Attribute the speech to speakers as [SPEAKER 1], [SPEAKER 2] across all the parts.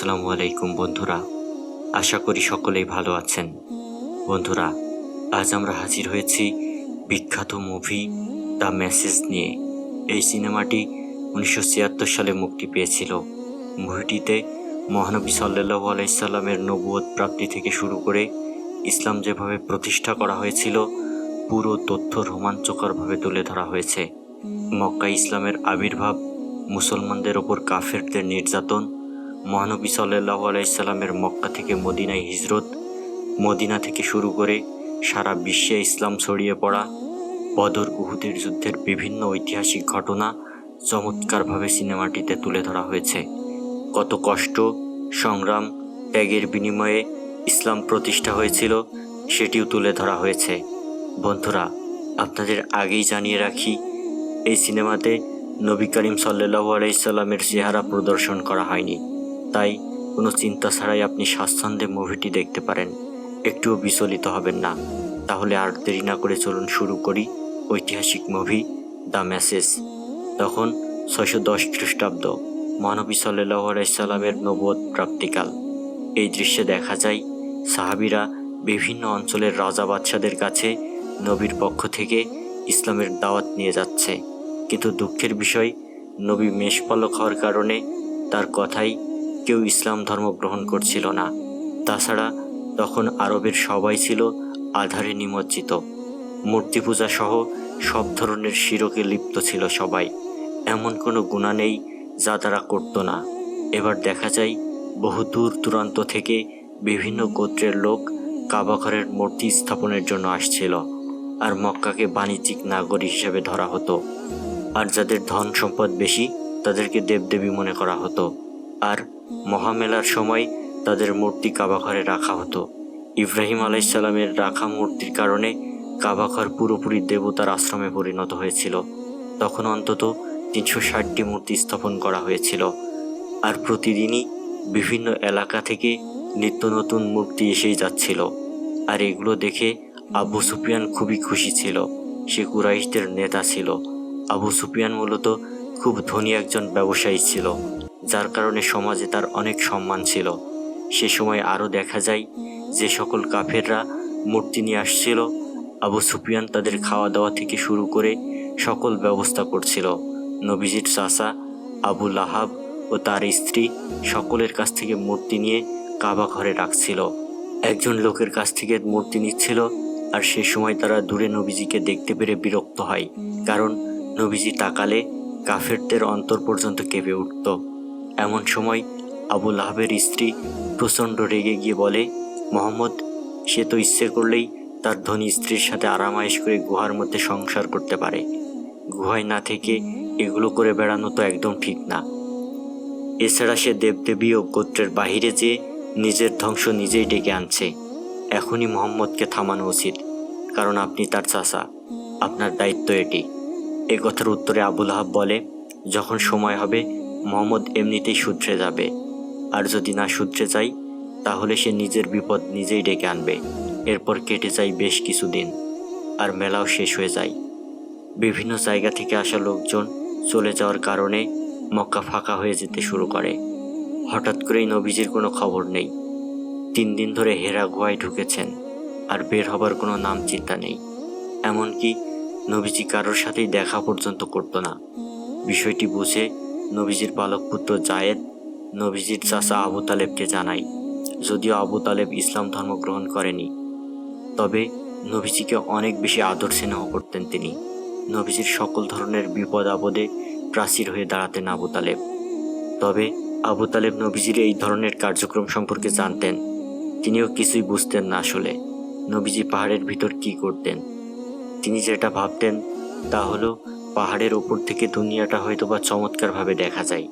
[SPEAKER 1] আসসালামু আলাইকুম বন্ধুরা, আশা করি সকলেই ভালো আছেন। বন্ধুরা, আজ আমরা হাজির হয়েছি বিখ্যাত মুভি দ্য মেসেজ নিয়ে। এই সিনেমাটি 1976 সালে মুক্তি পেয়েছিল। মুভিটিতে মহানবী সাল্লাল্লাহু আলাইহি সাল্লামের নবুয়ত প্রাপ্তি থেকে শুরু করে ইসলাম যেভাবে প্রতিষ্ঠা করা হয়েছিল পুরো তথ্য রোমাঞ্চকরভাবে তুলে ধরা হয়েছে। মক্কায় ইসলামের আবির্ভাব, মুসলমানদের ওপর কাফেরদের নির্যাতন, মহানবী সাল্লাল্লাহু আলাইহি সাল্লামের মক্কা থেকে মদিনায় হিজরত, মদিনা থেকে শুরু করে সারা বিশ্বে ইসলাম ছড়িয়ে পড়া, বদর উহুদের যুদ্ধের বিভিন্ন ঐতিহাসিক ঘটনা চমৎকারভাবে সিনেমাটিতে তুলে ধরা হয়েছে। কত কষ্ট, সংগ্রাম, ত্যাগের বিনিময়ে ইসলাম প্রতিষ্ঠা হয়েছিল সেটিও তুলে ধরা হয়েছে। বন্ধুরা, আপনাদের আগেই জানিয়ে রাখি, এই সিনেমাতে নবী করিম সাল্লাল্লাহু আলাইহি সাল্লামের চেহারা প্রদর্শন করা হয়নি, তাই কোনো চিন্তা ছাড়াই আপনি স্বাচ্ছন্দ্যে মুভিটি দেখতে পারেন, একটুও বিচলিত হবেন না। তাহলে আর দেরি না করে চলুন শুরু করি ঐতিহাসিক মুভি দ্য মেসেজ। তখন 610 খ্রিস্টাব্দ, মহানবী সাল্লাল্লাহু আলাইহি সাল্লামের নবুয়ত প্রাপ্তিকাল। এই দৃশ্যে দেখা যায় সাহাবীরা বিভিন্ন অঞ্চলের রাজা বাদশাদের কাছে নবীর পক্ষ থেকে ইসলামের দাওয়াত নিয়ে যাচ্ছে, কিন্তু দুঃখের বিষয়, নবী মেষপালক হওয়ার কারণে তার কথাই কেউ ইসলাম ধর্ম গ্রহণ করছিল না। তাছাড়া তখন আরবের সবাই ছিল আধারে নিমজ্জিত, মূর্তি পূজা সহ সব ধরনের শিরকে লিপ্ত ছিল সবাই। এমন কোনো গুনাহ নেই যা তারা করত না। এবার দেখা যায় বহু দূর দূরান্ত থেকে বিভিন্ন গোত্রের লোক কাবাঘরের মূর্তি স্থাপনের জন্য আসছিল, আর মক্কাকে বাণিজ্যিক নাগরিক হিসেবে ধরা হতো। আর যাদের ধন সম্পদ বেশি তাদেরকে দেবদেবী মনে করা হতো, আর মহামেলার সময় তাদের মূর্তি কাবাঘরে রাখা হতো। ইব্রাহিম আলাইহিস সালামের রাখা মূর্তির কারণে কাবাঘর পুরোপুরি দেবতার আশ্রমে পরিণত হয়েছিল। তখন অন্তত 360টি মূর্তি স্থাপন করা হয়েছিল, আর প্রতিদিনই বিভিন্ন এলাকা থেকে নিত্য নতুন মূর্তি এসেই যাচ্ছিল। আর এগুলো দেখে আবু সুফিয়ান খুবই খুশি ছিল। সে কুরাইশদের নেতা ছিল। আবু সুফিয়ান মূলত খুব ধনী একজন ব্যবসায়ী ছিল, যার কারণে সমাজে তার অনেক সম্মান ছিল। সে সময় আরও দেখা যায় যে সকল কাফেররা মূর্তি নিয়ে আসছিল, আবু সুফিয়ান তাদের খাওয়া দাওয়া থেকে শুরু করে সকল ব্যবস্থা করছিল। নবীজির চাচা আবু লাহাব ও তার স্ত্রী সকলের কাছ থেকে মূর্তি নিয়ে কাবা ঘরে রাখছিল। একজন লোকের কাছ থেকে মূর্তি নিচ্ছিল, আর সে সময় তারা দূরে নবীজিকে দেখতে পেরে বিরক্ত হয়, কারণ নবীজি তাকালে কাফেরদের অন্তর পর্যন্ত কেঁপে উঠত। এমন সময় আবু লাহাবের স্ত্রী প্রচণ্ড রেগে গিয়ে বলে, মোহাম্মদ, সে তো ইচ্ছে করলেই তার ধনী স্ত্রীর সাথে আরামায়েশ করে গুহার মধ্যে সংসার করতে পারে। গুহায় না থেকে এগুলো করে বেড়ানো তো একদম ঠিক না। এছাড়া সে দেবদেবী ও গোত্রের বাহিরে যেয়ে নিজের ধ্বংস নিজেই ডেকে আনছে। এখনই মোহাম্মদকে থামানো উচিত, কারণ আপনি তার চাচা, আপনার দায়িত্ব এটি। এ কথার উত্তরে আবু লাহাব বলে, যখন সময় হবে মোহাম্মদ এমনিতেই শুধরে যাবে, আর যদি না শুধরে যায় তাহলে সে নিজের বিপদ নিজেই ডেকে আনবে। এরপর কেটে যায় বেশ কিছুদিন, আর মেলাও শেষ হয়ে যায়। বিভিন্ন জায়গা থেকে আসা লোকজন চলে যাওয়ার কারণে মক্কা ফাঁকা হয়ে যেতে শুরু করে। হঠাৎ করেই নবীজির কোনো খবর নেই। 3 দিন ধরে হেরা গুহায় ঢুকেছেন, আর বের হবার কোনো নাম চিন্তা নেই। এমনকি নবীজি কারোর সাথেই দেখা পর্যন্ত করতো না। বিষয়টি বুঝে নবীজির পালক পুত্র জায়েদ নবীজির চাচা আবু তালেবকে জানায়। যদিও আবু তালেব ইসলাম ধর্ম গ্রহণ করেনি, তবে নবীজিকে অনেক বেশি আদর স্নেহ করতেন তিনি। নবীজির সকল ধরনের বিপদ আপদে প্রাচীর হয়ে দাঁড়াতেন আবু তালেব। তবে আবু তালেব নবীজির এই ধরনের কার্যক্রম সম্পর্কে জানতেন। তিনিও কিছুই বুঝতেন না আসলে নবীজি পাহাড়ের ভিতর কি করতেন। তিনি যেটা ভাবতেন তা হলো পাহাড়ের ওপর থেকে দুনিয়াটা হয়তোবা চমৎকারভাবে দেখা যায়,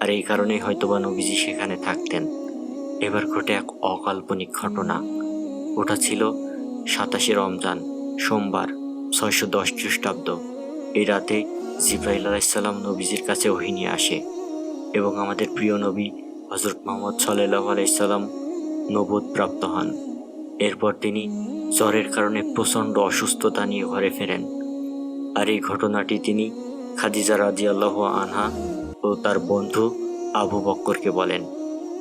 [SPEAKER 1] আর এই কারণেই হয়তোবা নবীজি সেখানে থাকতেন। এবার ঘটে এক অকাল্পনিক ঘটনা। ওটা ছিল 27শে রমজান, সোমবার, 610 খ্রিস্টাব্দ। এই রাতে জিবরাইল আলাইহিস সালাম নবীজির কাছে ওহী নিয়ে আসে, এবং আমাদের প্রিয় নবী হযরত মুহাম্মদ সাল্লাল্লাহু আলাইহি সাল্লাম নবুয়ত প্রাপ্ত হন। এরপর তিনি জ্বরের কারণে প্রচণ্ড অসুস্থতা নিয়ে ঘরে ফেরেন, আর এই ঘটনাটি তিনি খাদিজা রাদিয়াল্লাহু আনহা ও তার বন্ধু আবু বক্করকে বলেন।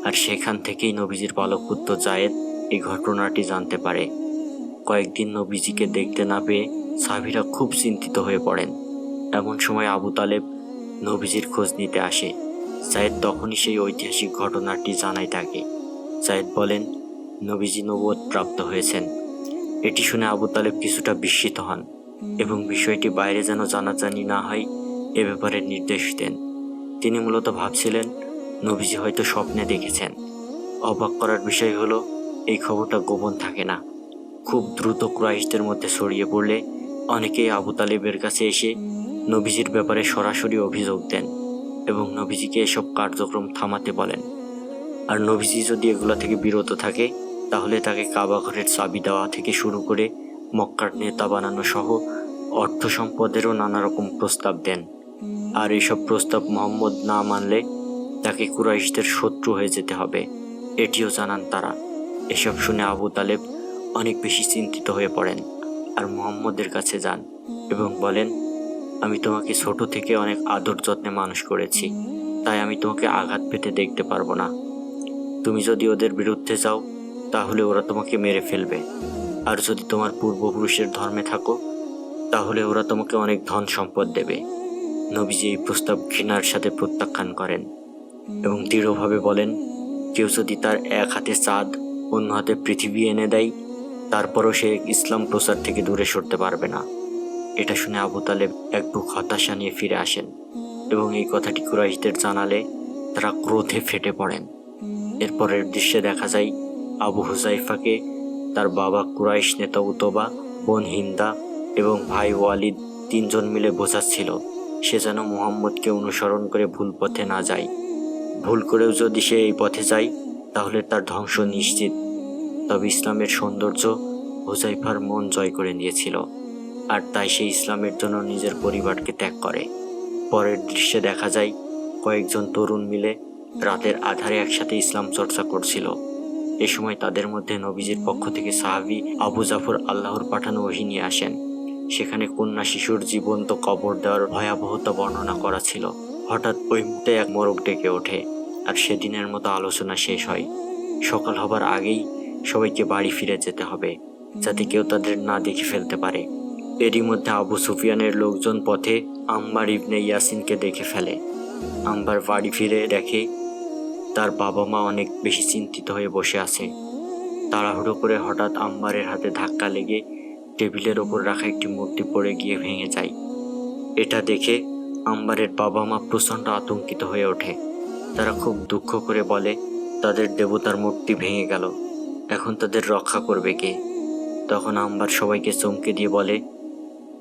[SPEAKER 1] আর সেখান থেকেই নবীজির পালক পুত্র জায়েদ এই ঘটনাটি জানতে পারে। কয়েকদিন নবীজিকে দেখতে না পেয়ে সাহাবীরা খুব চিন্তিত হয়ে পড়েন। এমন সময় আবু তালেব নবীজির খোঁজ নিতে আসে। জায়েদ তখনই সেই ঐতিহাসিক ঘটনাটি জানায় তাকে। জায়েদ বলেন, নবীজি নবুয়ত প্রাপ্ত হয়েছেন। এটি শুনে আবু তালেব কিছুটা বিস্মিত হন এবং বিষয়টি বাইরে যেন জানাজানি না হয় এ ব্যাপারে নির্দেশ দেন। তিনি মূলত ভাবছিলেন নবীজি হয়তো স্বপ্নে দেখেছেন। অবাক করার বিষয় হলো এই খবরটা গোপন থাকে না। খুব দ্রুত কুরাইশদের মধ্যে ছড়িয়ে পড়লে অনেকেই আবু তালেবের কাছে এসে নবীজির ব্যাপারে সরাসরি অভিযোগ দেন এবং নবীজিকে এসব কার্যক্রম থামাতে বলেন। আর নবীজি যদি এগুলো থেকে বিরত থাকে তাহলে তাকে কাবা ঘরের চাবি দেওয়া থেকে শুরু করে মক্কার নেতা বানানো সহ অর্থ সম্পদেরও নানা রকম প্রস্তাব দেন। আর এইসব প্রস্তাব মুহাম্মদ না মানলে তাকে কুরাইশদের শত্রু হয়ে যেতে হবে, এটিও জানান তারা। এসব শুনে আবু তালেব অনেক বেশি চিন্তিত হয়ে পড়েন আর মুহাম্মদের কাছে যান এবং বলেন, আমি তোমাকে ছোট থেকে অনেক আদর যত্নে মানুষ করেছি, তাই আমি তোমাকে আঘাত পেতে দেখতে পারবো না। তুমি যদি ওদের বিরুদ্ধে যাও তাহলে ওরা তোমাকে মেরে ফেলবে, আর যদি তোমার পূর্বপুরুষের ধর্মে থাকো তাহলে ওরা তোমাকে অনেক ধন সম্পদ দেবে। নবীজি এই প্রস্তাব ঘৃণার সাথে প্রত্যাখ্যান করেন এবং দৃঢ়ভাবে বলেন, কেউ যদি তার এক হাতে চাঁদ অন্য হাতে পৃথিবী এনে দেয় তারপরও সে ইসলাম প্রচার থেকে দূরে সরতে পারবে না। এটা শুনে আবু তালেব এক বুক হতাশা নিয়ে ফিরে আসেন এবং এই কথাটি কুরাইশদের জানালে তারা ক্রোধে ফেটে পড়েন। এরপরের দৃশ্যে দেখা যায় আবু হুজাইফাকে তার বাবা কুরাইশ নেতা উতবা, বোন হিন্দা এবং ভাই ওয়ালিদ তিনজন মিলে বোঝাচ্ছিল সে যেন মুহাম্মদকে অনুসরণ করে ভুল পথে না যায়। ভুল করেও যদি সে এই পথে যায় তাহলে তার ধ্বংস নিশ্চিত। তবে ইসলামের সৌন্দর্য হুজাইফার মন জয় করে নিয়েছিল আর তাই সে ইসলামের জন্য নিজের পরিবারকে ত্যাগ করে। পরের দৃশ্যে দেখা যায় কয়েকজন তরুণ মিলে রাতের আধারে একসাথে ইসলাম চর্চা করছিল। এ সময় তাদের মধ্যে নবীজির পক্ষ থেকে সাহাবী আবু জাফর আল্লাহর পাঠানো ওহী নিয়ে আসেন। সেখানে কন্যা শিশুর জীবন্ত কবর দেওয়ার ভয়াবহতা বর্ণনা করা ছিল। হঠাৎ ওই মুহূর্তে এক মোরগ ডেকে ওঠে আর সেদিনের মতো আলোচনা শেষ হয়। সকাল হবার আগেই সবাইকে বাড়ি ফিরে যেতে হবে যাতে কেউ তাদের না দেখে ফেলতে পারে। এরই মধ্যে আবু সুফিয়ানের লোকজন পথে আম্মার ইবনে ইয়াসিনকে দেখে ফেলে। আম্বার বাড়ি ফিরে দেখে তার বাবা মা অনেক বেশি চিন্তিত হয়ে বসে আছে। তাড়াহুড়ো করে হঠাৎ আম্বারের হাতে ধাক্কা লেগে টেবিলের ওপর রাখা একটি মূর্তি পড়ে গিয়ে ভেঙে যায়। এটা দেখে আম্বারের বাবা মা প্রচণ্ড আতঙ্কিত হয়ে ওঠে। তারা খুব দুঃখ করে বলে, তাদের দেবতার মূর্তি ভেঙে গেল, এখন তাদের রক্ষা করবে কে? তখন আম্বার সবাইকে চমকে দিয়ে বলে,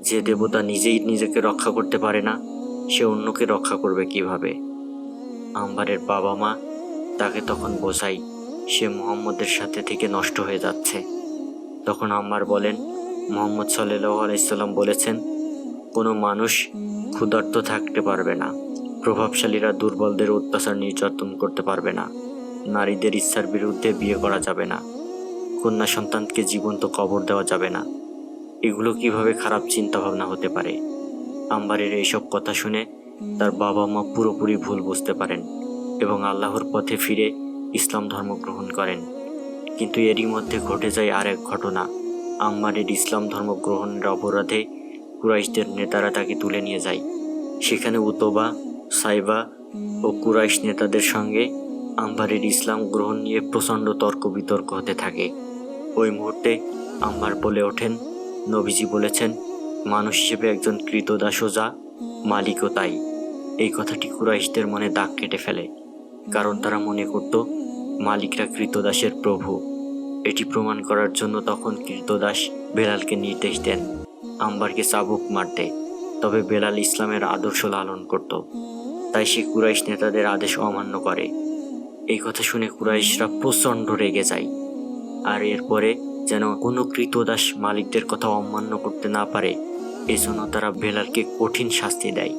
[SPEAKER 1] যে দেবতা নিজেই নিজেকে রক্ষা করতে পারে না সে অন্যকে রক্ষা করবে কিভাবে? আম্বারের বাবা মা তাকে তখন বোঝায় সে মুহাম্মদের সাথে থেকে নষ্ট হয়ে যাচ্ছে। তখন আম্বার বলেন, মুহাম্মদ সাল্লাল্লাহু আলাইহি সাল্লাম বলেছেন, কোনো মানুষ ক্ষুধার্ত থাকতে পারবে না, প্রভাবশালীরা দুর্বলদের অত্যাচার নির্যাতন করতে পারবে না, নারীদের ইচ্ছার বিরুদ্ধে বিয়ে করা যাবে না, কন্যা সন্তানকে জীবন্ত কবর দেওয়া যাবে না। এগুলো কিভাবে খারাপ চিন্তা ভাবনা হতে পারে? আম্বারের এইসব কথা শুনে তার বাবা মা পুরোপুরি ভুল বুঝতে পারেন এবং আল্লাহর পথে ফিরে ইসলাম ধর্ম গ্রহণ করেন। কিন্তু এরই মধ্যে ঘটে যায় আর এক ঘটনা। আম্মারের ইসলাম ধর্ম গ্রহণের অপরাধে কুরাইশদের নেতারা তাকে তুলে নিয়ে যায়। সেখানে উতবা, সাইবা ও কুরাইশ নেতাদের সঙ্গে আম্বারের ইসলাম গ্রহণ নিয়ে প্রচণ্ড তর্ক বিতর্ক হতে থাকে। ওই মুহূর্তে আম্বার বলে ওঠেন, নবীজি বলেছেন, মানুষ হিসেবে একজন কৃতদাসও যা, মালিকও তাই। এই কথাটি কুরাইশদের মনে দাগ কেটে ফেলে, কারণ তারা মনে করত মালিকরা কৃতদাসের প্রভু। এটি প্রমাণ করার জন্য তখন কৃতদাস বেলালকে নির্দেশ দেন আম্বারকে চাবুক মারতে। তবে বেলাল ইসলামের আদর্শ লালন করত, তাই সে কুরাইশ নেতাদের আদেশ অমান্য করে। এই কথা শুনে কুরাইশরা প্রচণ্ড রেগে যায় আর এরপরে যেন কোনো কৃতদাস মালিকদের কথা অমান্য করতে না পারে এজন্য তারা বেলালকে কঠিন শাস্তি দেয়।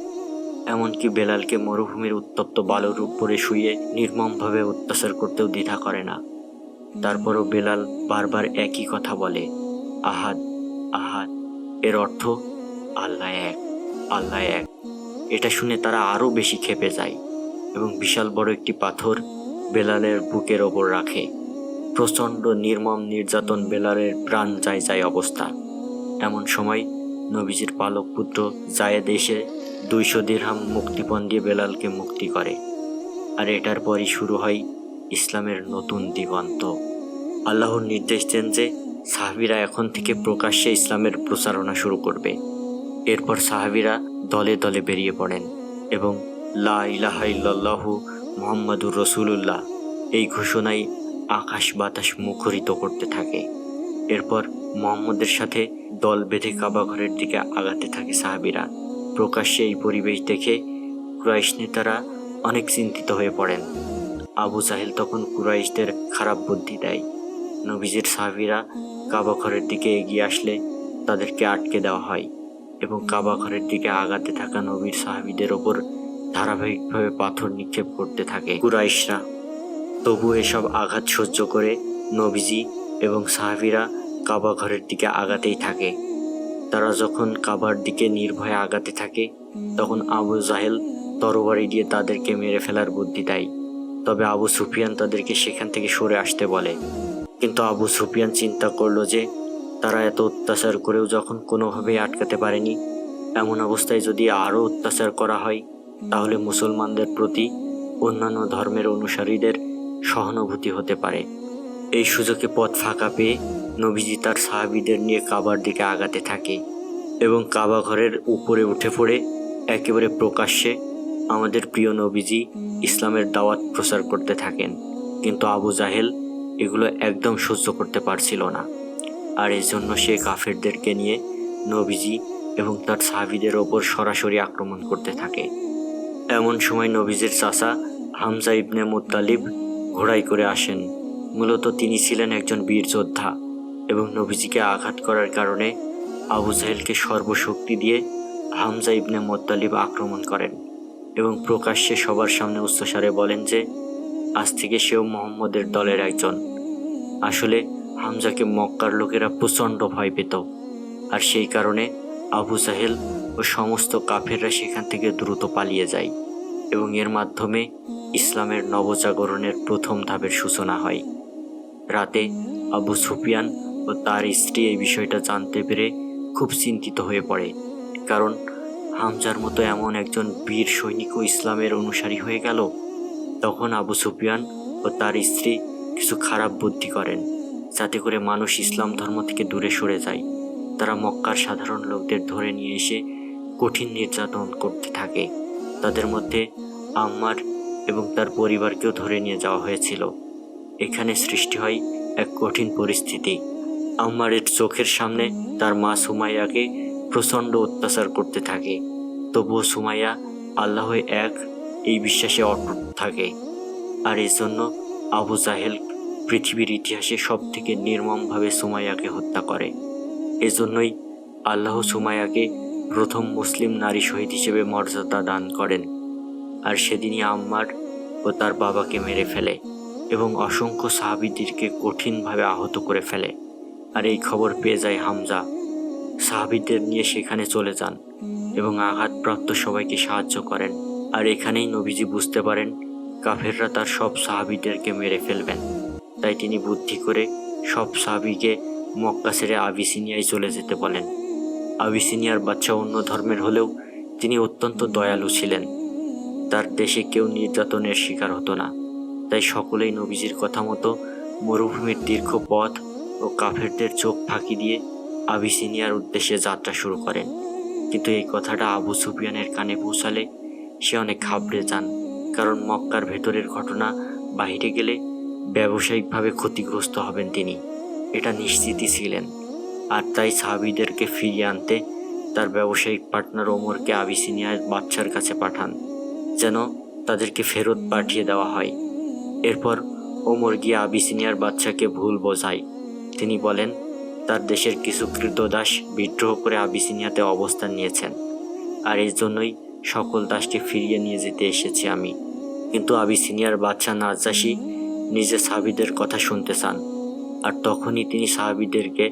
[SPEAKER 1] এমনকি বেলালকে মরুভূমির উত্তপ্ত বালুর উপরে শুয়ে নির্মমভাবে অত্যাচার করতেও দ্বিধা করে না। তারপরও বেলাল বারবার একই কথা বলে, আহাদ আহাদ, এর অর্থ আল্লাহ এক, আল্লাহ এক। এটা শুনে তারা আরও বেশি ক্ষেপে যায় এবং বিশাল বড় একটি পাথর বেলালের বুকের ওপর রাখে। প্রচণ্ড নির্মম নির্যাতন, বেলালের প্রাণ যায় যায় অবস্থা। এমন সময় নবীজির পালক পুত্র জায়েদ এসে 200 দিরহাম মুক্তিপণ দিয়ে বেলালকে মুক্তি করে। আর এটার পরই শুরু হয় ইসলামের নতুন দিগন্ত। আল্লাহর নির্দেশ দেন যে সাহাবীরা এখন থেকে প্রকাশ্যে ইসলামের প্রচারণা শুরু করবে। এরপর সাহাবীরা দলে দলে বেরিয়ে পড়েন এবং লা ইলাহা ইল্লাল্লাহু মুহাম্মাদুর রাসূলুল্লাহ এই ঘোষণায় আকাশ বাতাস মুখরিত করতে থাকে। এরপর মুহাম্মদের সাথে দল বেঁধে কাবা ঘরের দিকে আগাতে থাকে সাহাবীরা। প্রকাশ্যে এই পরিবেশ দেখে কুরাইশ নেতারা অনেক চিন্তিত হয়ে পড়েন। আবু জাহেল তখন কুরাইশদের খারাপ বুদ্ধি দেয়। নবীজির সাহাবীরা কাবা ঘরের দিকে এগিয়ে আসলে তাদেরকে আটকে দেওয়া হয় এবং কাবা ঘরের দিকে আগাতে থাকা নবীর সাহাবীদের ওপর ধারাবাহিকভাবে পাথর নিক্ষেপ করতে থাকে কুরাইশরা। তবু এসব আঘাত সহ্য করে নবীজি এবং সাহাবীরা কাবা ঘরের দিকে আগাতেই থাকে। তারা যখন কাবার দিকে নির্ভয়ে আগাতে থাকে তখন আবু জাহেল তরবারি দিয়ে তাদেরকে মেরে ফেলার বুদ্ধি দেয়। তবে আবু সুফিয়ান তাদেরকে সেখান থেকে সরে আসতে বলে। কিন্তু আবু সুফিয়ান চিন্তা করলো যে তারা এত অত্যাচার করেও যখন কোনোভাবেই আটকাতে পারেনি, এমন অবস্থায় যদি আরও অত্যাচার করা হয় তাহলে মুসলমানদের প্রতি অন্যান্য ধর্মের অনুসারীদের সহানুভূতি হতে পারে। এই সুযোগে পথ ফাঁকা পেয়ে নবীজি তার সাহাবীদের নিয়ে কাবার দিকে আগাতে থাকে এবং কাবা ঘরের উপরে উঠে পড়ে একেবারে প্রকাশ্যে আমাদের প্রিয় নবীজি ইসলামের দাওয়াত প্রচার করতে থাকেন। কিন্তু আবু জাহেল এগুলো একদম সহ্য করতে পারছিল না, আর এজন্য সে কাফেরদেরকে নিয়ে নবীজি এবং তার সাহাবীদের ওপর সরাসরি আক্রমণ করতে থাকে। এমন সময় নবীজির চাচা হামজা ইবনে মুত্তালিব ঘোড়ায় করে আসেন। মূলত তিনি ছিলেন একজন বীর যোদ্ধা এবং নবীজিকে আঘাত করার কারণে আবু জাহেলকে সর্বশক্তি দিয়ে হামজা ইবনে মুত্তালিব আক্রমণ করেন এবং প্রকাশ্যে সবার সামনে উচ্চস্বরে বলেন যে আজ থেকে সেও মুহাম্মদের দলের একজন। আসলে হামজাকে মক্কার লোকেরা প্রচণ্ড ভয় পেত, আর সেই কারণে আবু জাহেল ও সমস্ত কাফেররা সেখান থেকে দ্রুত পালিয়ে যায় এবং এর মাধ্যমে ইসলামের নবজাগরণের প্রথম ধাপের সূচনা হয়। রাতে আবু সুফিয়ান ও তার স্ত্রী এই বিষয়টা জানতে পেরে খুব চিন্তিত হয়ে পড়ে, কারণ হামজার মতো এমন একজন বীর সৈনিকও ইসলামের অনুসারী হয়ে গেল। তখন আবু সুফিয়ান ও তার স্ত্রী কিছু খারাপ বুদ্ধি করেন যাতে করে মানুষ ইসলাম ধর্ম থেকে দূরে সরে যায়। তারা মক্কার সাধারণ লোকদের ধরে নিয়ে এসে কঠিন নির্যাতন করতে থাকে। তাদের মধ্যে আম্মার এবং তার পরিবারকেও ধরে নিয়ে যাওয়া হয়েছিল। এখানে সৃষ্টি হয় এক কঠিন পরিস্থিতি। আম্মারের চোখের সামনে তার মা সুমাইয়াকে প্রচণ্ড অত্যাচার করতে থাকে, তবুও সুমাইয়া আল্লাহ এক এই বিশ্বাসে অটুট থাকে। আর এজন্য আবু জাহেল পৃথিবীর ইতিহাসে সব থেকে নির্মমভাবে সুমাইয়াকে হত্যা করে। এজন্যই আল্লাহ সুমাইয়াকে প্রথম মুসলিম নারী শহীদ হিসেবে মর্যাদা দান করেন। আর সেদিনই আম্মার ও তার বাবাকে মেরে ফেলে এবং অসংখ্য সাহাবীদেরকে কঠিনভাবে আহত করে ফেলে। আর এই খবর পেয়ে যায় হামজা। সাহাবীদের নিয়ে সেখানে চলে যান এবং আঘাতপ্রাপ্ত সবাইকে সাহায্য করেন। আর এখানেই নবীজি বুঝতে পারেন কাফেররা তার সব সাহাবীদেরকে মেরে ফেলবেন। তাই তিনি বুদ্ধি করে সব সাহাবীকে মক্কা ছেড়ে আবিসিনিয়ায় চলে যেতে বলেন। আবিসিনিয়ার বাচ্চা অন্য ধর্মের হলেও তিনি অত্যন্ত দয়ালু ছিলেন। তার দেশে কেউ নির্যাতনের শিকার হতো না। তাই সকলেই নবীজির কথা মতো মরুভূমির দীর্ঘ পথ ও কাফেরদের চোখ ফাঁকি দিয়ে আবিসিনিয়ার উদ্দেশ্যে যাত্রা শুরু করেন। কিন্তু এই কথাটা আবু সুফিয়ানের কানে পৌঁছালে সে অনেক ঘাবড়ে যান, কারণ মক্কার ভেতরের ঘটনা বাইরে গেলে ব্যবসায়িকভাবে ক্ষতিগ্রস্ত হবেন তিনি, এটা নিশ্চিতই ছিলেন। আর তাই সাহাবীদেরকে ফিরিয়ে আনতে তার ব্যবসায়িক পার্টনার ওমরকে আবিসিনিয়ার বাদশার কাছে পাঠান, যেন তাদেরকে ফেরত পাঠিয়ে দেওয়া হয়। এরপর ওমর গিয়ে আবিসিনিয়ার বাদশাকে ভুল বোঝায়। তিনি বলেন তার দেশের কিছু ক্রীতদাস বিদ্রোহ করে আবিসিনিয়াতে অবস্থান নিয়েছেন, আর এর জন্যই সকল দাসকে ফিরিয়ে নিয়ে যেতে এসেছি আমি। কিন্তু আবিসিনিয়ার বাদশা নাজ্জাশী নিজে সাহাবীদের কথা শুনতে চান, আর তখনই তিনি সাহাবীদেরকে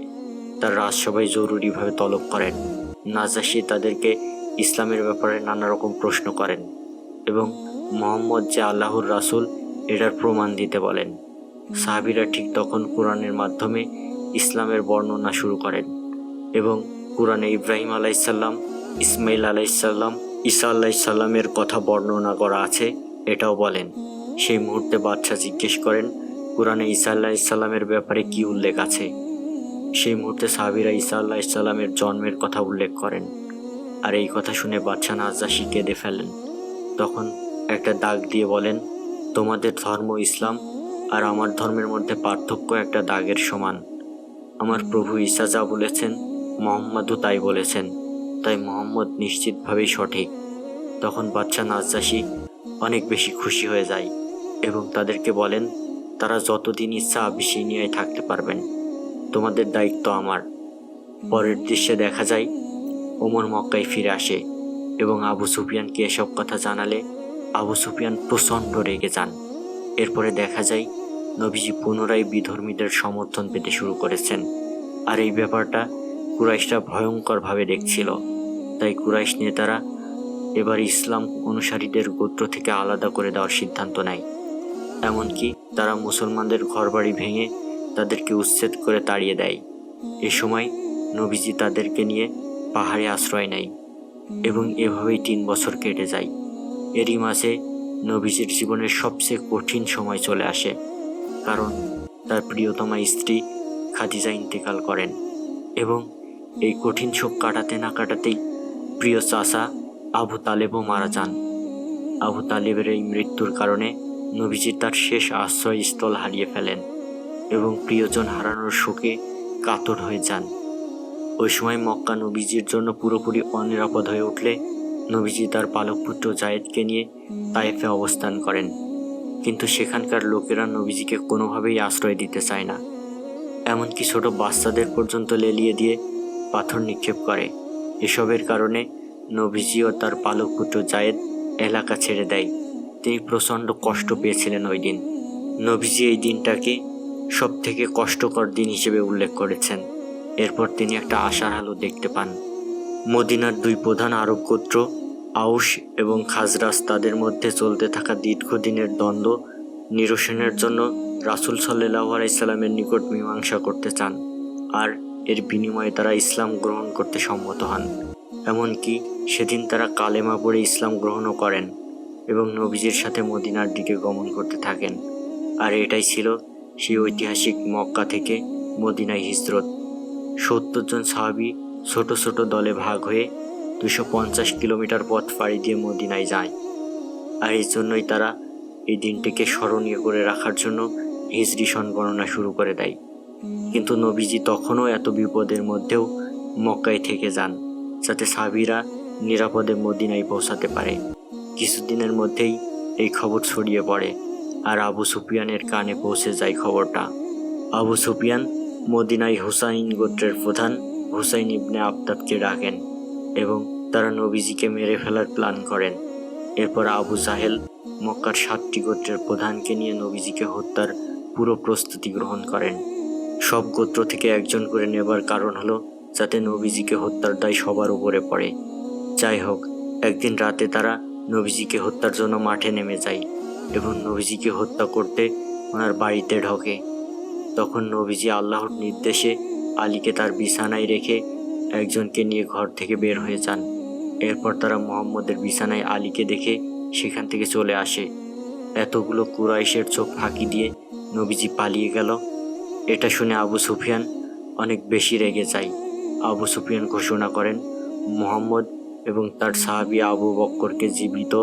[SPEAKER 1] তার রাজসভায় জরুরিভাবে তলব করেন। নাজ্জাশী তাদেরকে ইসলামের ব্যাপারে নানা রকম প্রশ্ন করেন এবং মুহাম্মদ যে আল্লাহর রাসূল এটার প্রমাণ দিতে বলেন। সাহাবীরা ঠিক তখন কোরআনের মাধ্যমে ইসলামের বর্ণনা শুরু করেন এবং কোরআনে ইব্রাহিম আলাইসাল্লাম, ইসমাইল আলাইসাল্লাম, ঈসা আলাইসাল্লামের কথা বর্ণনা করা আছে এটাও বলেন। সেই মুহূর্তে বাদশাহ জিজ্ঞেস করেন, কোরআনে ঈসা আলাইসাল্লামের ব্যাপারে কি উল্লেখ আছে? সেই মুহূর্তে সাহাবীরা ঈসা আলাইসাল্লামের জন্মের কথা উল্লেখ করেন। আর এই কথা শুনে বাদশাহ নাজ্জাশী কেঁদে ফেলেন। তখন একটা দাগ দিয়ে বলেন, তোমাদের ধর্ম ইসলাম আর আমার ধর্মের মধ্যে পার্থক্য একটা দাগের সমান। আমার প্রভু ঈসা যা বলেছেন মুহাম্মদও তাই বলেছেন, তাই মুহাম্মদ নিশ্চিতভাবেই সঠিক। তখন বাদশাহ নাজ্জাশী অনেক বেশি খুশি হয়ে যায় এবং তাদেরকে বলেন, তারা যতদিন ইচ্ছা আবিসিনিয়ায় থাকতে পারবেন, তোমাদের দায়িত্ব আমার। পরের দৃশ্যে দেখা যায় ওমর মক্কায় ফিরে আসে এবং আবু সুফিয়ানকে এসব কথা জানালে আবু সুফিয়ান প্রচণ্ড রেগে যান। এরপরে দেখা যায় নবীজি পুনরায় বিধর্মীদের সমর্থন পেতে শুরু করেছেন। আর এই ব্যাপারটা কুরাইশরা ভয়ঙ্করভাবে দেখছিল। তাই কুরাইশ নেতারা এবার ইসলাম অনুসারীদের গোত্র থেকে আলাদা করে দেওয়ার সিদ্ধান্ত নেয়। এমনকি তারা মুসলমানদের ঘরবাড়ি ভেঙে তাদেরকে উচ্ছেদ করে তাড়িয়ে দেয়। এ সময় নবীজি তাদেরকে নিয়ে পাহাড়ে আশ্রয় নেয় এবং এভাবেই 3 বছর কেটে যায়। এরই মাঝে নবীজির জীবনের সবচেয়ে কঠিন সময় চলে আসে, কারণ তার প্রিয়তমা স্ত্রী খাদিজা ইন্তেকাল করেন এবং এই কঠিন শোক কাটাতে না কাটাতেই প্রিয় চাচা আবু তালেবও মারা যান। আবু তালেবের এই মৃত্যুর কারণে নবীজি তার শেষ আশ্রয়স্থল হারিয়ে ফেলেন এবং প্রিয়জন হারানোর শোকে কাতর হয়ে যান। ওই সময় মক্কা নবীজির জন্য পুরোপুরি অনিরাপদ হয়ে উঠলে নবীজি তার পালক পুত্র জায়েদকে নিয়ে তায়েফে অবস্থান করেন। কিন্তু সেখানকার লোকেরা নবীজিকে কোনোভাবেই আশ্রয় দিতে চায় না। এমনকি ছোট বাচ্চাদের পর্যন্ত লেলিয়ে দিয়ে পাথর নিক্ষেপ করে। এসবের কারণে নবীজি ও তার পালক পুত্র জায়েদ এলাকা ছেড়ে দেয়। তিনি প্রচণ্ড কষ্ট পেয়েছিলেন ওই দিন। নবীজি এই দিনটাকে সব থেকে কষ্টকর দিন হিসেবে উল্লেখ করেছেন। এরপর তিনি একটা আশার আলো দেখতে পান। মদিনার 2 প্রধান আরব গোত্র আউস এবং খাজরাজ তাদের মধ্যে চলতে থাকা দীর্ঘদিনের দ্বন্দ্ব নিরসনের জন্য রাসূল সাল্লাল্লাহু আলাইহি সাল্লামের নিকট মীমাংসা করতে চান, আর এর বিনিময়ে তারা ইসলাম গ্রহণ করতে সম্মত হন। এমনকি সেদিন তারা কালেমা পড়ে ইসলাম গ্রহণও করেন এবং নবীজির সাথে মদিনার দিকে গমন করতে থাকেন। আর এটাই ছিল সেই ঐতিহাসিক মক্কা থেকে মদিনায় হিজরত। 70 জন সাহাবী ছোট ছোট দলে ভাগ হয়ে 250 কিলোমিটার পথ পাড়ি দিয়ে মদিনায় যায়। আর এই জন্যই তারা এই দিনটিকে স্মরণীয় করে রাখার জন্য হিজরি সন গণনা শুরু করে দেয়। কিন্তু নবীজি তখনও এত বিপদের মধ্যেও মক্কায় থেকে যান, যাতে সাহাবীরা নিরাপদে মদিনায় পৌঁছাতে পারে। কিছুদিনের মধ্যেই এই খবর ছড়িয়ে পড়ে আর আবু সুফিয়ানের কানে পৌঁছে যায় খবরটা। আবু সুফিয়ান মদিনায় হুসাইন গোত্রের প্রধান হুসাইন ইবনে আফতাবকে ডাকেন এবং তারা নবীজিকে মেরে ফেলার প্ল্যান করেন। এরপর আবু জাহেল মক্কার 7টি গোত্রের প্রধানকে নিয়ে নবীজিকে হত্যার পুরো প্রস্তুতি গ্রহণ করেন। সব গোত্র থেকে একজন করে নেবার কারণ হলো যাতে নবীজিকে হত্যার দায় সবার উপরে পড়ে। যাই হোক, একদিন রাতে তারা নবীজিকে হত্যার জন্য মাঠে নেমে যায় এবং নবীজিকে হত্যা করতে ওনার বাড়িতে ঢোকে। তখন নবীজি আল্লাহর নির্দেশে আলীকে তার বিছানায় রেখে একজনকে নিয়ে ঘর থেকে বের হয়ে যান। এরপর তারা মুহাম্মদের বিছানায় আলীকে দেখে সেখান থেকে চলে আসে। এতগুলো কুরাইশের চোখ ফাঁকি দিয়ে নবীজি পালিয়ে গেল। এটা শুনে আবু সুফিয়ান অনেক বেশি রেগে যায়। আবু সুফিয়ান ঘোষণা করেন, মুহাম্মদ এবং তার সাহাবী আবু বক্করকে জীবিত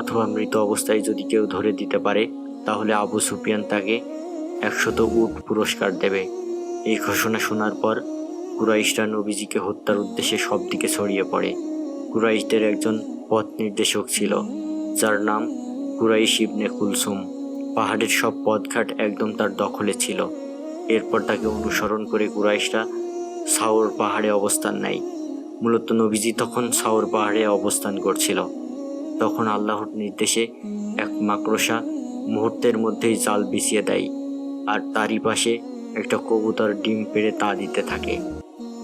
[SPEAKER 1] অথবা মৃত অবস্থায় যদি কেউ ধরে দিতে পারে তাহলে আবু সুফিয়ান তাকে 100 উট পুরস্কার দেবে। এই ঘোষণা শোনার পর কুরাইশরা নবীজিকে হত্যার উদ্দেশ্যে সব দিকে ছড়িয়ে পড়ে। কুরাইশদের একজন পথ নির্দেশক ছিল যার নাম কুরাইশ ইবনে কুলসুম। পাহাড়ের সব পথঘাট একদম তার দখলে ছিল। এরপর তাকে অনুসরণ করে কুরাইশরা সাওর পাহাড়ে অবস্থান নেয়। মূলত নবীজি তখন সাওর পাহাড়ে অবস্থান করছিল। তখন আল্লাহর নির্দেশে এক মাকড়সা মুহূর্তের মধ্যেই জাল বিছিয়ে দেয় আর তারই পাশে একটা কবুতর ডিম পেড়ে তা দিতে থাকে।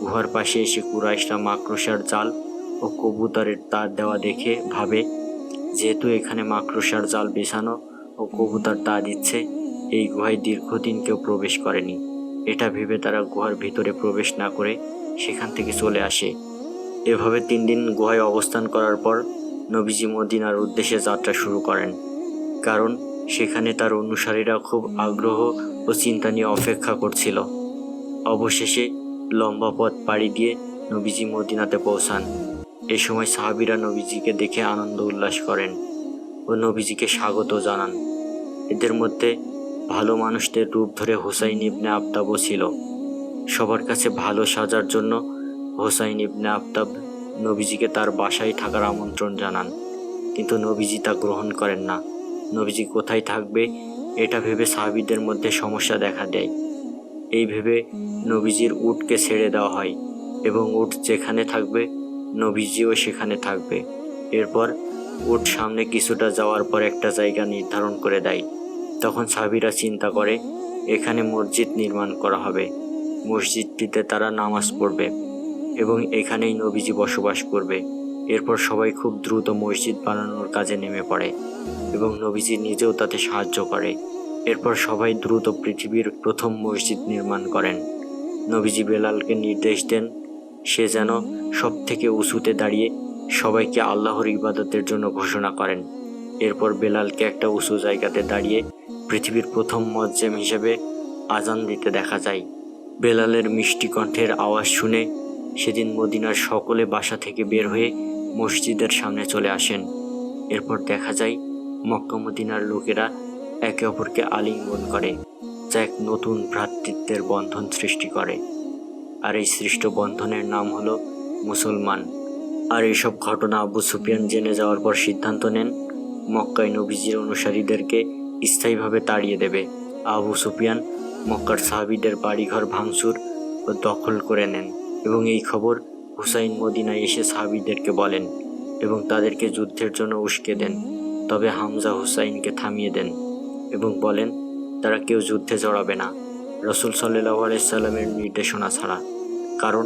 [SPEAKER 1] গুহার পাশে এসে কুরাইশরা মাকড়সার জাল ও কবুতরের তার দেওয়া দেখে ভাবে, যেহেতু এখানে মাকড়সার জাল বিছানো ও কবুতর তা দিচ্ছে, এই গুহায় দীর্ঘদিন কেউ প্রবেশ করেনি। এটা ভেবে তারা গুহার ভিতরে প্রবেশ না করে সেখান থেকে চলে আসে। এভাবে 3 দিন গুহায় অবস্থান করার পর নবীজি মদিনার উদ্দেশ্যে যাত্রা শুরু করেন, কারণ সেখানে তার অনুসারীরা খুব আগ্রহ ও চিন্তা নিয়ে অপেক্ষা করছিল। অবশেষে লম্বা পথ পাড়ি দিয়ে নবীজি মদিনাতে পৌঁছান। এ সময় সাহাবীরা নবীজিকে দেখে আনন্দ উল্লাস করেন ও নবীজিকে স্বাগত জানান। এদের মধ্যে ভালো মানুষদের রূপ ধরে হুসাইন ইবনে আফতাবও ছিল। সবার কাছে ভালো সাজার জন্য হুসাইন ইবনে আফতাব নবীজিকে তার বাসায় থাকার আমন্ত্রণ জানান, কিন্তু নবীজি তা গ্রহণ করেন না। নবীজি কোথায় থাকবে এটা ভেবে সাহাবীদের মধ্যে সমস্যা দেখা দেয়। এই ভেবে নবীজির উটকে ছেড়ে দেওয়া হয় এবং উট যেখানে থাকবে নবীজিও সেখানে থাকবে। এরপর উট সামনে কিছুটা যাওয়ার পর একটা জায়গা নির্ধারণ করে দেয়। তখন সাহাবীরা চিন্তা করে এখানে মসজিদ নির্মাণ করা হবে। মসজিদটিতে তারা নামাজ পড়বে এবং এখানেই নবীজি বসবাস করবে। এরপর সবাই খুব দ্রুত মসজিদ বানানোর কাজে নেমে পড়ে এবং নবীজি নিজেও তাতে সাহায্য করে। এরপর সবাই দ্রুত পৃথিবীর প্রথম মসজিদ নির্মাণ করেন। নবীজি বেলালকে নির্দেশ দেন সে যেন সব থেকে উঁচুতে দাঁড়িয়ে সবাইকে আল্লাহর ইবাদতের জন্য ঘোষণা করেন। এরপর বেলালকে একটা উঁচু জায়গাতে দাঁড়িয়ে পৃথিবীর প্রথম মুয়াজ্জিন হিসেবে আজান দিতে দেখা যায়। বেলালের মিষ্টি কণ্ঠের আওয়াজ শুনে সেদিন মদিনার সকলে বাসা থেকে বের হয়ে মসজিদের সামনে চলে আসেন। এরপর দেখা যায় মক্কা মদিনার লোকেরা একে অপরকে আলিঙ্গন করে, যা এক নতুন ভ্রাতৃত্বের বন্ধন সৃষ্টি করে। আর এই সৃষ্ট বন্ধনের নাম হলো মুসলমান। আর এইসব ঘটনা আবু সুফিয়ান জেনে যাওয়ার পর সিদ্ধান্ত নেন মক্কায় নবীজির অনুসারীদেরকে স্থায়ীভাবে তাড়িয়ে দেবে। আবু সুফিয়ান মক্কার সাহাবীদের বাড়িঘর ভাঙচুর ও দখল করে নেন এবং এই খবর হুসাইন মদিনায় এসে সাহাবীদেরকে বলেন এবং তাদেরকে যুদ্ধের জন্য উস্কে দেন। তবে হামজা হুসাইনকে থামিয়ে দেন এবং বলেন তারা কেউ যুদ্ধে জড়াবে না রাসূল সাল্লাল্লাহু আলাইহি সাল্লামের নির্দেশনা ছাড়া, কারণ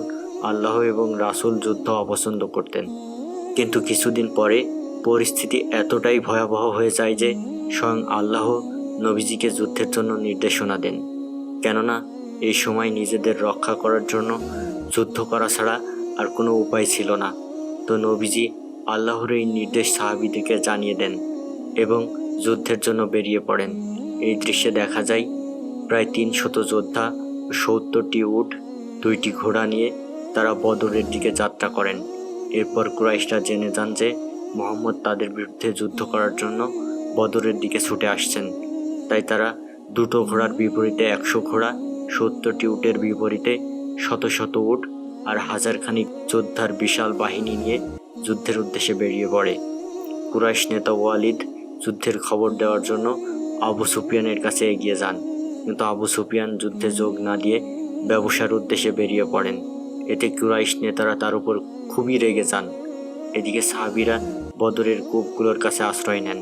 [SPEAKER 1] আল্লাহ এবং রাসূল যুদ্ধ অপছন্দ করতেন। কিন্তু কিছুদিন পরে পরিস্থিতি এতটাই ভয়াবহ হয়ে যায় যে স্বয়ং আল্লাহ নবীজিকে যুদ্ধের জন্য নির্দেশনা দেন, কেননা এই সময় নিজেদের রক্ষা করার জন্য যুদ্ধ করা ছাড়া আর কোনো উপায় ছিল না। তো নবীজি আল্লাহর এই নির্দেশ সাহাবীদেরকে জানিয়ে দেন এবং যুদ্ধের জন্য বেরিয়ে পড়েন। এই দৃশ্যে দেখা যায় প্রায় 300 যোদ্ধা, 70টি উট, 2টি ঘোড়া নিয়ে তারা বদরের দিকে যাত্রা করেন। এরপর কুরাইশরা জেনে যান যে মুহাম্মদ তাদের বিরুদ্ধে যুদ্ধ করার জন্য বদরের দিকে ছুটে আসছেন। তাই তারা 2টো ঘোড়ার বিপরীতে 100 ঘোড়া, 70টি উটের বিপরীতে শত শত উট আর 1000 খানিক যোদ্ধার বিশাল বাহিনী নিয়ে যুদ্ধের উদ্দেশ্যে বেরিয়ে পড়ে। কুরাইশ নেতা ওয়ালিদ যুদ্ধের খবর দেওয়ার জন্য আবু সুফিয়ানের কাছে এগিয়ে যান, কিন্তু আবু সুফিয়ান যুদ্ধে যোগ না দিয়ে ব্যবসার উদ্দেশ্যে বেরিয়ে পড়েন। এতে কুরাইশ নেতারা তার উপর খুবই রেগে যান। এদিকে সাহাবীরা বদরের কূপগুলোর কাছে আশ্রয় নেন।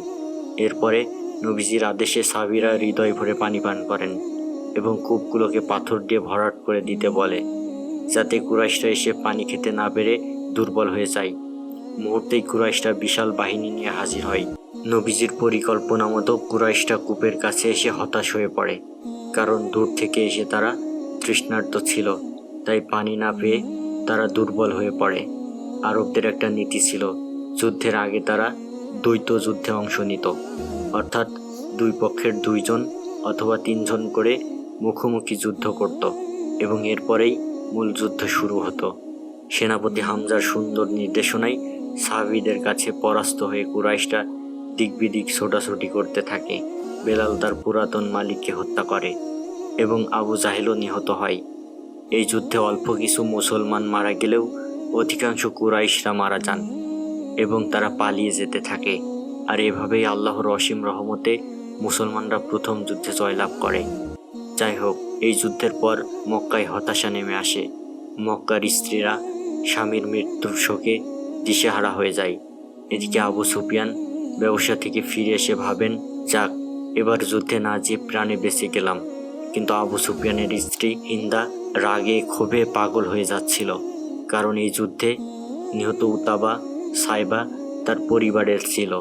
[SPEAKER 1] এরপরে নবীজির আদেশে সাহাবীরা হৃদয় ভরে পানি পান করেন এবং কূপগুলোকে পাথর দিয়ে ভরাট করে দিতে বলে, যাতে কুরাইশরা এসে পানি খেতে না পেরে দুর্বল হয়ে যায়। মুহূর্তেই কুরাইশরা বিশাল বাহিনী নিয়ে হাজির হয়। নবীজির পরিকল্পনা মতো কুরাইশরা কূপের কাছে এসে হতাশ হয়ে পড়ে, কারণ দূর থেকে এসে তারা তৃষ্ণার্ত ছিল, তাই পানি না পেয়ে তারা দুর্বল হয়ে পড়ে। আরবদের একটা নীতি ছিল, যুদ্ধের আগে তারা দ্বৈত যুদ্ধে অংশ নিত, অর্থাৎ 2 পক্ষের 2 জন অথবা 3 জন করে মুখোমুখি যুদ্ধ করত এবং এরপরেই মূল যুদ্ধ শুরু হতো। সেনাপতি হামজার সুন্দর নির্দেশনায় সাহাবীদের কাছে পরাস্ত হয়ে কুরাইশরা দিকবিদিক ছোটাছুটি করতে থাকে। বেলাল তার পুরাতন মালিককে হত্যা করে এবং আবু জাহেলও নিহত হয়। এই যুদ্ধে অল্প কিছু মুসলমান মারা গেলেও অধিকাংশ কুরাইশরা মারা যান এবং তারা পালিয়ে যেতে থাকে। আর এভাবেই আল্লাহর অসীম রহমতে মুসলমানরা প্রথম যুদ্ধে জয়লাভ করে। যাই হোক, এই যুদ্ধের পর মক্কায় হতাশা নেমে আসে। মক্কার স্ত্রীরা স্বামীর মৃত্যুর শোকে দিশেহারা হয়ে যায়। এদিকে আবু সুফিয়ান ব্যবসা থেকে ফিরে এসে ভাবেন, যাক, এবার যুদ্ধে না যেয়ে প্রাণে বেঁচে গেলাম। কিন্তু আবু সুফিয়ানের স্ত্রী হিন্দা রাগে ক্ষোভে পাগল হয়ে যাচ্ছিল, কারণ এই যুদ্ধে নিহত উতাবা, সাইবা তার পরিবারের ছিল।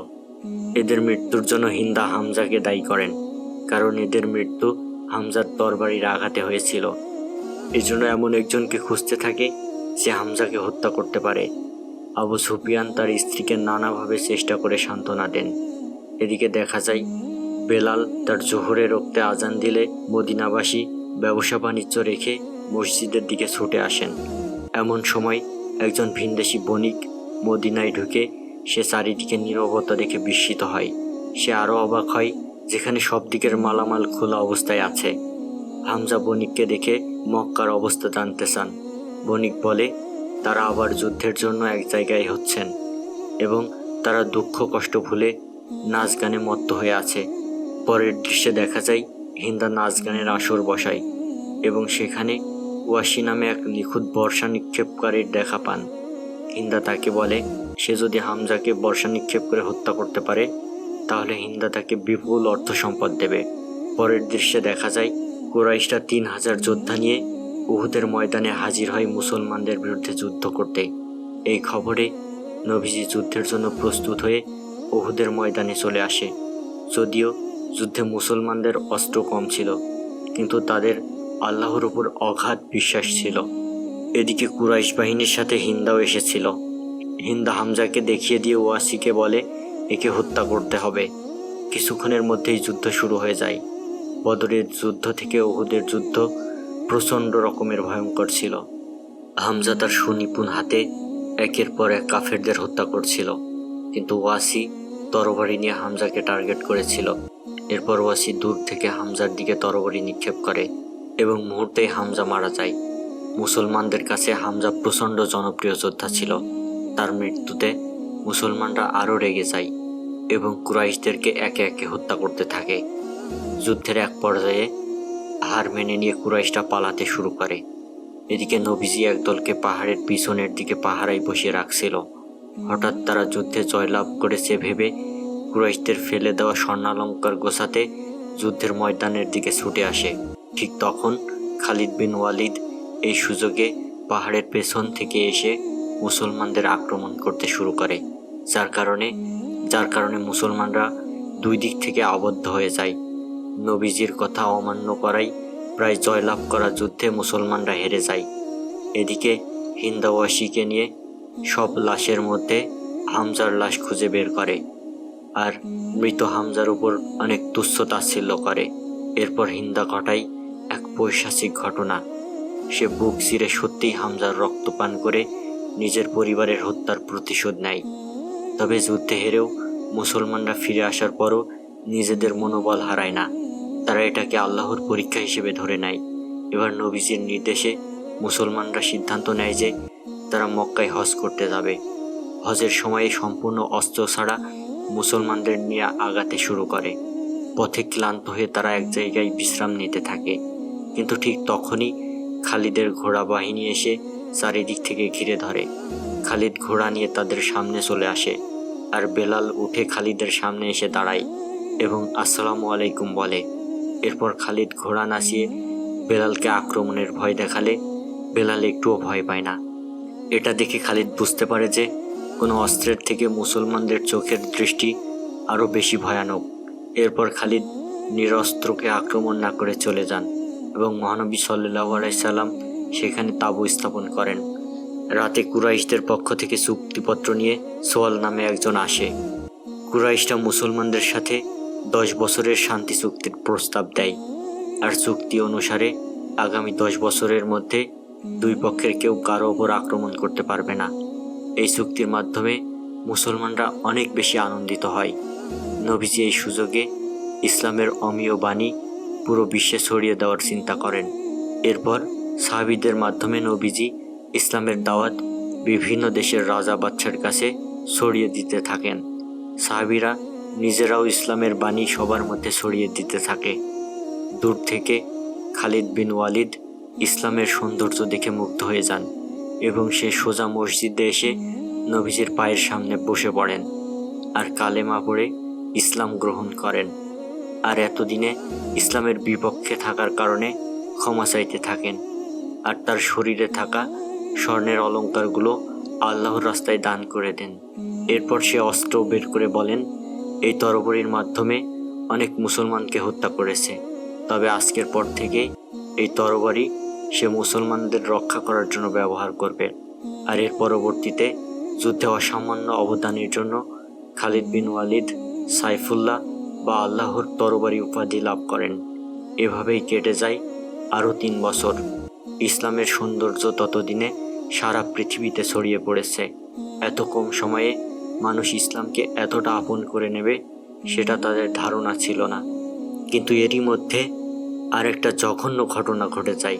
[SPEAKER 1] এদের মৃত্যুর জন্য হিন্দা হামজাকে দায়ী করেন, কারণ এদের মৃত্যু হামজার তরবারির আঘাতে হয়েছিল। এজন্য এমন একজনকে খুঁজতে থাকে যে হামজাকে হত্যা করতে পারে। আবু সুফিয়ান তার স্ত্রীকে নানাভাবে চেষ্টা করে সান্ত্বনা দেন। এদিকে দেখা যায় বেলাল তার জোহরের রক্তে আজান দিলে মদিনাবাসী ব্যবসা বাণিজ্য রেখে মসজিদের দিকে ছুটে আসেন। এমন সময় একজন ভিনদেশি বণিক মদিনায় ঢুকে সে চারিদিকে নীরবতা দেখে বিস্মিত হয়। সে আরও অবাক হয় যেখানে সব দিকের মালামাল খোলা অবস্থায় আছে। হামজা বণিককে দেখে মক্কার অবস্থা জানতে চান। বণিক বলে তারা আবার যুদ্ধের জন্য এক জায়গায় হচ্ছেন এবং তারা দুঃখ কষ্ট ভুলে নাচ গানে মত্ত হয়ে আছে। পরের দৃশ্যে দেখা যায় হিন্দা নাচ গানের আসর বসায় এবং সেখানে ওয়াসি নামে এক নিখুঁত বর্ষা নিক্ষেপকারীর দেখা পান। হিন্দা তাকে বলে সে যদি হামজাকে বর্ষা নিক্ষেপ করে হত্যা করতে পারে তাহলে হিন্দা তাকে বিপুল অর্থ সম্পদ দেবে। পরের দৃশ্যে দেখা যায় কুরাইশরা 3000 যোদ্ধা নিয়ে উহুদের ময়দানে হাজির হয় মুসলমানদের বিরুদ্ধে যুদ্ধ করতে। এই খবরে নবীজি যুদ্ধের জন্য প্রস্তুত হয়ে উহুদের ময়দানে চলে আসে। যদিও যুদ্ধে মুসলমানদের অস্ত্র কম ছিল, কিন্তু তাদের আল্লাহর উপর অগাধ বিশ্বাস ছিল। এদিকে কুরাইশ বাহিনীর সাথে হিন্দাও এসেছিল। হিন্দা হামজাকে দেখিয়ে দিয়ে ওয়াসিকে বলে একে হত্যা করতে হবে। কিছুক্ষণের মধ্যেই যুদ্ধ শুরু হয়ে যায়। বদরের যুদ্ধ থেকে উহুদের যুদ্ধ প্রচণ্ড রকমের ভয়ঙ্কর ছিল। হামজা তার সুনিপুণ হাতে একের পর এক কাফেরদের হত্যা করছিল, কিন্তু ওয়াসি তরবারি নিয়ে হামজাকে টার্গেট করেছিল। এরপর ওয়াসি দূর থেকে হামজার দিকে তরবারি নিক্ষেপ করে এবং মুহূর্তেই হামজা মারা যায়। মুসলমানদের কাছে হামজা প্রচণ্ড জনপ্রিয় যোদ্ধা ছিল। তার মৃত্যুতে মুসলমানরা আরও রেগে যায় এবং কুরাইশদেরকে একে একে হত্যা করতে থাকে। যুদ্ধের এক পর্যায়ে হার মেনে নিয়ে কুরাইশরা পালাতে শুরু করে। এদিকে নবীজি একদলকে পাহাড়ের পিছনের দিকে পাহারায় বসিয়ে রাখছিল। হঠাৎ তারা যুদ্ধে জয়লাভ করেছে ভেবে কুরাইশদের ফেলে দেওয়া স্বর্ণালঙ্কার গোছাতে যুদ্ধের ময়দানের দিকে ছুটে আসে। ঠিক তখন খালিদ বিন ওয়ালিদ এই সুযোগে পাহাড়ের পেছন থেকে এসে মুসলমানদের আক্রমণ করতে শুরু করে, যার কারণে মুসলমানরা দুই দিক থেকে আবদ্ধ হয়ে যায়। নবীজির কথা অমান্য করায় প্রায় জয়লাভ করা যুদ্ধে মুসলমানরা হেরে যায়। এদিকে হিন্দা ওয়াসিকে নিয়ে সব লাশের মধ্যে হামজার লাশ খুঁজে বের করে আর মৃত হামজার উপর অনেক তুচ্ছ তাচ্ছিল্য করে। এরপর হিন্দা ঘটায় এক পৈশাচিক ঘটনা। সে বুক চিরে সত্যিই হামজার রক্তপান করে নিজের পরিবারের হত্যার প্রতিশোধ নেয়। তবে যুদ্ধে হেরেও মুসলমানরা ফিরে আসার পরও নিজেদের মনোবল হারায় না। তারা এটাকে আল্লাহর পরীক্ষা হিসেবে ধরে নেয়। এবার নবীজির নির্দেশে মুসলমানরা সিদ্ধান্ত নেয় যে তারা মক্কায় হজ করতে যাবে। হজের সময়ে সম্পূর্ণ অস্ত্র ছাড়া মুসলমানদের নিয়ে আগাতে শুরু করে। পথে ক্লান্ত হয়ে তারা এক জায়গায় বিশ্রাম নিতে থাকে, কিন্তু ঠিক তখনই খালিদের ঘোড়া বাহিনী এসে চারিদিক থেকে ঘিরে ধরে। খালিদ ঘোড়া নিয়ে তাদের সামনে চলে আসে আর বেলাল উঠে খালিদের সামনে এসে দাঁড়ায় এবং আসসালামু আলাইকুম বলে। এরপর খালিদ ঘোড়া নাচিয়ে বেলালকে আক্রমণের ভয় দেখালে বেলাল একটুও ভয় পায় না। এটা দেখে খালিদ বুঝতে পারে যে কোনো অস্ত্রের থেকে মুসলমানদের চোখের দৃষ্টি আরও বেশি ভয়ানক। এরপর খালিদ নিরস্ত্রকে আক্রমণ না করে চলে যান এবং মহানবী সাল্লাল্লাহু আলাইহি সাল্লাম সেখানে তাঁবু স্থাপন করেন। রাতে কুরাইশদের পক্ষ থেকে চুক্তিপত্র নিয়ে সোয়াল নামে একজন আসে। কুরাইশরা মুসলমানদের সাথে 10 বছরের শান্তি চুক্তির প্রস্তাব দেয় আর চুক্তি অনুসারে আগামী 10 বছরের মধ্যে দুই পক্ষের কেউ কারো ওপর আক্রমণ করতে পারবে না। এই চুক্তির মাধ্যমে মুসলমানরা অনেক বেশি আনন্দিত হয়। নবীজি এই সুযোগে ইসলামের অমীয় বাণী পুরো বিশ্বে ছড়িয়ে দেওয়ার চিন্তা করেন। এরপর সাহাবীদের মাধ্যমে নবীজি ইসলামের দাওয়াত বিভিন্ন দেশের রাজা বাদশার কাছে ছড়িয়ে দিতে থাকেন। সাহাবীরা নিজেরাও ইসলামের বাণী সবার মধ্যে ছড়িয়ে দিতে থাকে। দূর থেকে খালিদ বিন ওয়ালিদ ইসলামের সৌন্দর্য দেখে মুগ্ধ হয়ে যান এবং সে সোজা মসজিদে এসে নবীজির পায়ের সামনে বসে পড়েন আর কালেমা পড়ে ইসলাম গ্রহণ করেন। আর এতদিনে ইসলামের বিপক্ষে থাকার কারণে ক্ষমা চাইতে থাকেন আর তার শরীরে থাকা স্বর্ণের অলঙ্কারগুলো আল্লাহর রাস্তায় দান করে দেন। এরপর সে অস্ত্র বের করে বলেন, এই তরবারির মাধ্যমে অনেক মুসলমানকে হত্যা করেছে। তবে আজকের পর থেকে এই তরবারি সে মুসলমানদের রক্ষা করার জন্য ব্যবহার করবে। আর এর পরবর্তীতে যুদ্ধে অসামান্য অবদানের জন্য খালিদ বিন ওয়ালিদ সাইফুল্লাহ বা আল্লাহর তরবারি উপাধি লাভ করেন। এভাবেই কেটে যায় আরও 3 বছর। ইসলামের সৌন্দর্য ততদিনে সারা পৃথিবীতে ছড়িয়ে পড়েছে। এত কম সময়ে মানুষ ইসলামকে এতটা আপন করে নেবে সেটা তাদের ধারণা ছিল না। কিন্তু এরই মধ্যে আরেকটা জঘন্য ঘটনা ঘটে যায়।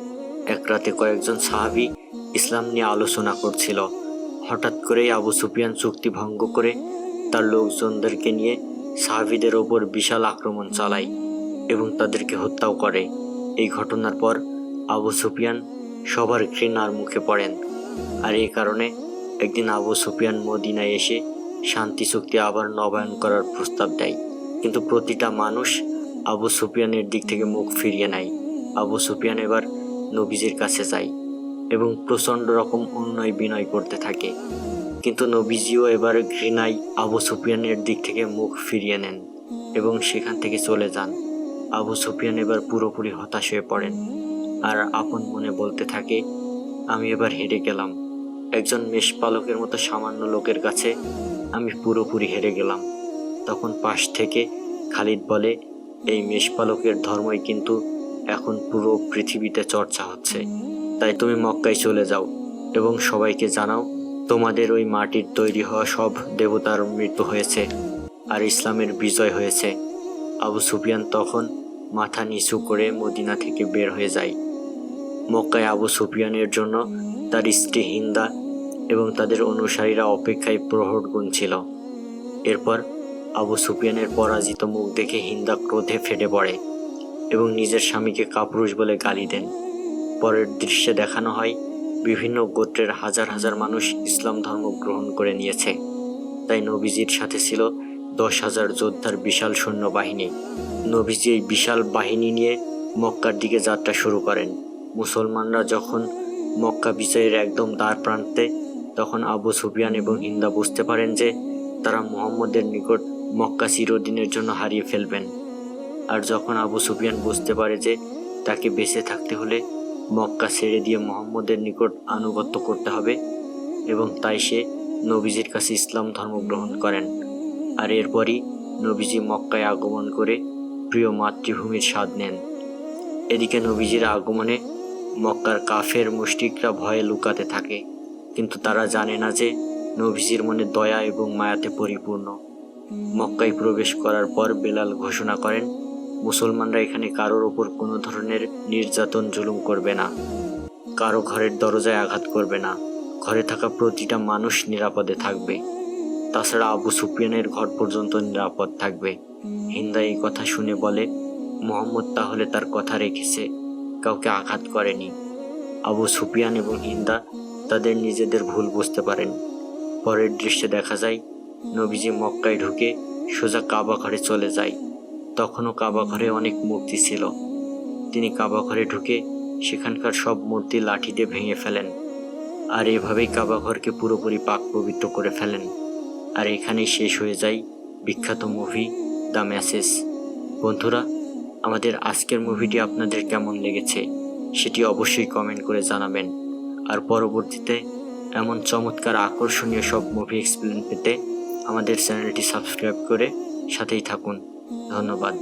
[SPEAKER 1] এক রাতে কয়েকজন সাহাবী ইসলাম নিয়ে আলোচনা করছিল। হঠাৎ করেই আবু সুফিয়ান চুক্তি ভঙ্গ করে তার লোকজনদেরকে নিয়ে সাহাবীদের ওপর বিশাল আক্রমণ চালায় এবং তাদেরকে হত্যাও করে। এই ঘটনার পর আবু সুফিয়ান সবার ঘৃণার মুখে পড়েন। আর এই কারণে একদিন আবু সুফিয়ান মদিনায় এসে শান্তি চুক্তি আবার নবায়ন করার প্রস্তাব দেয়। কিন্তু প্রতিটা মানুষ আবু সুফিয়ানের দিক থেকে মুখ ফিরিয়ে নেয়। আবু সুফিয়ান এবার নবীজির কাছে যায় এবং প্রচণ্ড রকম উন্নয় বিনয় করতে থাকে। কিন্তু নবীজিও এবার ঘৃণায় আবু সুফিয়ানের দিক থেকে মুখ ফিরিয়ে নেন এবং সেখান থেকে চলে যান। আবু সুফিয়ান এবার পুরোপুরি হতাশ হয়ে পড়েন আর আপন মনে বলতে থাকে, আমি এবার হেরে গেলাম। একজন মেষপালকের মতো সামান্য লোকের কাছে আমি পুরোপুরি হেরে গেলাম। তখন পাশ থেকে খালিদ বলে, এই মেষপালকের ধর্মই কিন্তু এখন পুরো পৃথিবীতে চর্চা হচ্ছে। তাই তুমি মক্কায় চলে যাও এবং সবাইকে জানাও তোমাদের ওই মাটির তৈরি হওয়া সব দেবতার মৃত্যু হয়েছে আর ইসলামের বিজয় হয়েছে। আবু সুফিয়ান তখন মাথা নিচু করে মদিনা থেকে বের হয়ে যায়। মক্কায় আবু সুফিয়ানের জন্য তার স্ত্রী হিন্দা এবং তাদের অনুসারীরা অপেক্ষায় প্রহর গুনছিল। এরপর আবু সুফিয়ানের পরাজিত মুখ দেখে হিন্দা ক্রোধে ফেটে পড়ে এবং নিজের স্বামীকে কাপুরুষ বলে গালি দেন। পরের দৃশ্যে দেখানো হয় বিভিন্ন গোত্রের হাজার হাজার মানুষ ইসলাম ধর্ম গ্রহণ করে নিয়েছে। তাই নবীজির সাথে ছিল 10,000 যোদ্ধার বিশাল সৈন্যবাহিনী। নবীজি এই বিশাল বাহিনী নিয়ে মক্কার দিকে যাত্রা শুরু করেন। মুসলমানরা যখন মক্কা বিজয়ের একদম দ্বার প্রান্তে, তখন আবু সুফিয়ান এবং হিন্দা বুঝতে পারেন যে তারা মুহাম্মদের নিকট মক্কা চিরদিনের জন্য হারিয়ে ফেলবেন। আর যখন আবু সুফিয়ান বুঝতে পারে যে তাকে বেঁচে থাকতে হলে মক্কা ছেড়ে দিয়ে মুহাম্মদের নিকট আনুগত্য করতে হবে এবং তাই সে নবীজির কাছে ইসলাম ধর্ম গ্রহণ করেন। আর এরপরই নবীজি মক্কায় আগমন করে প্রিয় মাতৃভূমির স্বাদ নেন। এদিকে নবীজির আগমনে মক্কার কাফের মুশরিকরা ভয়ে লুকাতে থাকে, কিন্তু তারা জানে না যে নবীজির মনে দয়া এবং মায়াতে পরিপূর্ণ। মক্কায় প্রবেশ করার পর বেলাল ঘোষণা করেন, মুসলমানরা এখানে কারোর ওপর কোনো ধরনের নির্যাতন জুলুম করবে না, কারো ঘরের দরজায় আঘাত করবে না, ঘরে থাকা প্রতিটা মানুষ নিরাপদে থাকবে। তাছাড়া আবু সুফিয়ানের ঘর পর্যন্ত নিরাপদ থাকবে। হিন্দা এই কথা শুনে বলে, মুহাম্মদ তাহলে তার কথা রেখেছে, কাউকে আঘাত করেনি। আবু সুফিয়ান এবং হিন্দা তাদের নিজেদের ভুল বুঝতে পারেন। পরের দৃশ্যে দেখা যায় নবীজি মক্কায় ঢুকে সোজা কাবা ঘরে চলে যায়। তখনও কাবা ঘরে অনেক মূর্তি ছিল। তিনি কাবা ঘরে ঢুকে সেখানকার সব মূর্তি লাঠি দিয়ে ভেঙে ফেলেন আর এভাবেই কাবা ঘরকে পুরোপুরি পাক পবিত্র করে ফেলেন। আর এখানেই শেষ হয়ে যায় বিখ্যাত মুভি দ্য মেসেজ। বন্ধুরা, আমাদের আজকের মুভিটি আপনাদের কেমন লেগেছে সেটি অবশ্যই কমেন্ট করে জানাবেন। আর পরবর্তীতে এমন চমৎকার আকর্ষণীয় সব মুভি এক্সপ্লেন পেতে আমাদের চ্যানেলটি সাবস্ক্রাইব করে সাথেই থাকুন। ধন্যবাদ।